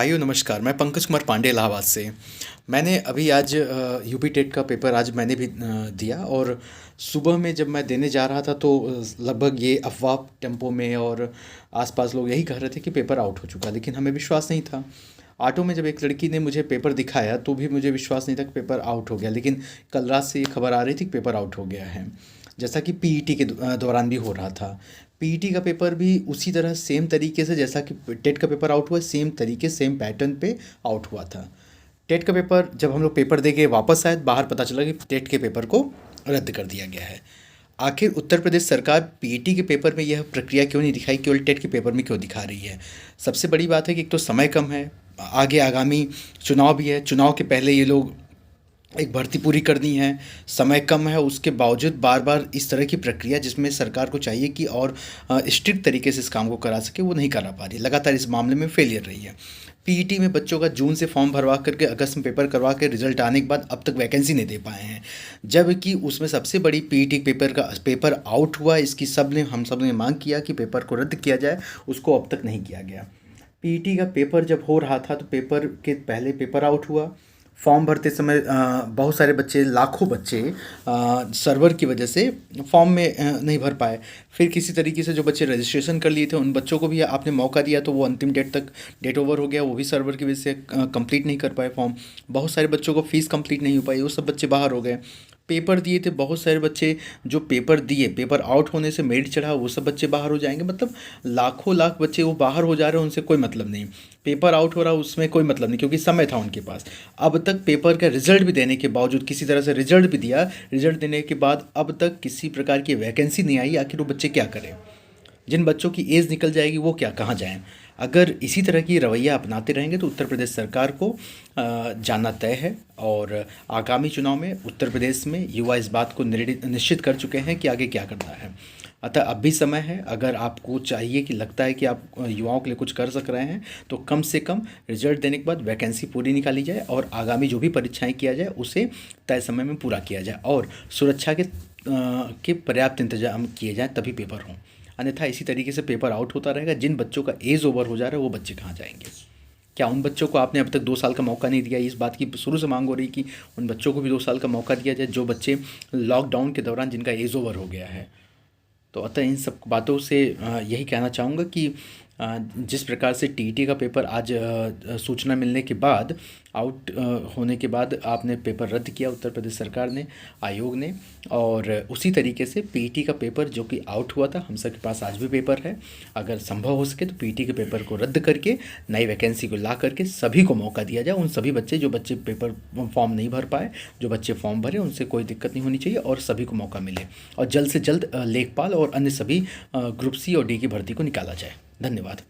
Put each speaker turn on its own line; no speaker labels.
भाइयों नमस्कार। मैं पंकज कुमार पांडे इलाहाबाद से। मैंने अभी आज यूपी टेट का पेपर आज मैंने भी दिया। और सुबह में जब मैं देने जा रहा था तो लगभग ये अफवाह टेम्पो में और आसपास लोग यही कह रहे थे कि पेपर आउट हो चुका, लेकिन हमें विश्वास नहीं था। ऑटो में जब एक लड़की ने मुझे पेपर दिखाया तो भी मुझे विश्वास नहीं था कि पेपर आउट हो गया, लेकिन कल रात से ये खबर आ रही थी कि पेपर आउट हो गया है। जैसा कि पीईटी के दौरान भी हो रहा था। पीईटी का पेपर भी उसी तरह सेम तरीके से जैसा कि टेट का पेपर आउट हुआ, सेम तरीके सेम पैटर्न पे आउट हुआ था। टेट का पेपर जब हम लोग पेपर दे के वापस आए, बाहर पता चला कि टेट के पेपर को रद्द कर दिया गया है। आखिर उत्तर प्रदेश सरकार पीईटी के पेपर में यह प्रक्रिया क्यों नहीं दिखाई, केवल टेट के पेपर में क्यों दिखा रही है? सबसे बड़ी बात है कि एक तो समय कम है, आगे आगामी चुनाव भी है। चुनाव के पहले ये लोग एक भर्ती पूरी करनी है, समय कम है, उसके बावजूद बार बार इस तरह की प्रक्रिया जिसमें सरकार को चाहिए कि और स्ट्रिक्ट तरीके से इस काम को करा सके, वो नहीं करा पा रही, लगातार इस मामले में फेलियर रही है। पीईटी में बच्चों का जून से फॉर्म भरवा करके अगस्त में पेपर करवा के रिजल्ट आने के बाद अब तक वैकेंसी नहीं दे पाए हैं, जबकि उसमें सबसे बड़ी पीईटी पेपर आउट हुआ। इसकी हम सब ने मांग किया कि पेपर को रद्द किया जाए, उसको अब तक नहीं किया गया। पीईटी का पेपर जब हो रहा था तो पेपर के पहले पेपर आउट हुआ। फॉर्म भरते समय बहुत सारे बच्चे, लाखों बच्चे सर्वर की वजह से फॉर्म में नहीं भर पाए। फिर किसी तरीके से जो बच्चे रजिस्ट्रेशन कर लिए थे उन बच्चों को भी आपने मौका दिया तो वो अंतिम डेट ओवर हो गया, वो भी सर्वर की वजह से कंप्लीट नहीं कर पाए फॉर्म। बहुत सारे बच्चों को फीस कंप्लीट नहीं हो पाई, वो सब बच्चे बाहर हो गए। पेपर दिए थे बहुत सारे बच्चे, जो पेपर दिए, पेपर आउट होने से मेरिट चढ़ा, वो सब बच्चे बाहर हो जाएंगे। मतलब लाखों लाख बच्चे वो बाहर हो जा रहे हैं, उनसे कोई मतलब नहीं। पेपर आउट हो रहा उसमें कोई मतलब नहीं, क्योंकि समय था उनके पास। अब तक पेपर का रिजल्ट भी देने के बावजूद, किसी तरह से रिजल्ट भी दिया, रिजल्ट देने के बाद अब तक किसी प्रकार की वैकेंसी नहीं आई। आखिर वो बच्चे क्या करें? जिन बच्चों की एज निकल जाएगी वो क्या कहाँ जाएं? अगर इसी तरह की रवैया अपनाते रहेंगे तो उत्तर प्रदेश सरकार को जाना तय है। और आगामी चुनाव में उत्तर प्रदेश में युवा इस बात को निश्चित कर चुके हैं कि आगे क्या करना है। अतः अब भी समय है। अगर आपको चाहिए कि लगता है कि आप युवाओं के लिए कुछ कर सक रहे हैं तो कम से कम रिजल्ट देने के बाद वैकेंसी पूरी निकाली जाए और आगामी जो भी परीक्षाएं किया जाए उसे तय समय में पूरा किया जाए और सुरक्षा के पर्याप्त इंतजाम किए जाएँ, तभी पेपर हों। अन्यथा इसी तरीके से पेपर आउट होता रहेगा। जिन बच्चों का एज ओवर हो जा रहा है वो बच्चे कहाँ जाएंगे? क्या उन बच्चों को आपने अब तक 2 साल का मौका नहीं दिया? इस बात की शुरू से मांग हो रही कि उन बच्चों को भी 2 साल का मौका दिया जाए, जो बच्चे लॉकडाउन के दौरान जिनका एज ओवर हो गया है। तो अतः इन सब बातों से यही कहना चाहूँगा कि जिस प्रकार से टीईटी का पेपर आज सूचना मिलने के बाद, आउट होने के बाद आपने पेपर रद्द किया उत्तर प्रदेश सरकार ने, आयोग ने, और उसी तरीके से पीईटी का पेपर जो कि आउट हुआ था, हम सब के पास आज भी पेपर है। अगर संभव हो सके तो पीईटी के पेपर को रद्द करके नई वैकेंसी को ला करके सभी को मौका दिया जाए। उन सभी जो बच्चे पेपर फॉर्म नहीं भर पाए, जो बच्चे फॉर्म भरे, उनसे कोई दिक्कत नहीं होनी चाहिए और सभी को मौका मिले। और जल्द से जल्द लेखपाल और अन्य सभी ग्रुप सी और डी की भर्ती को निकाला जाए। धन्यवाद।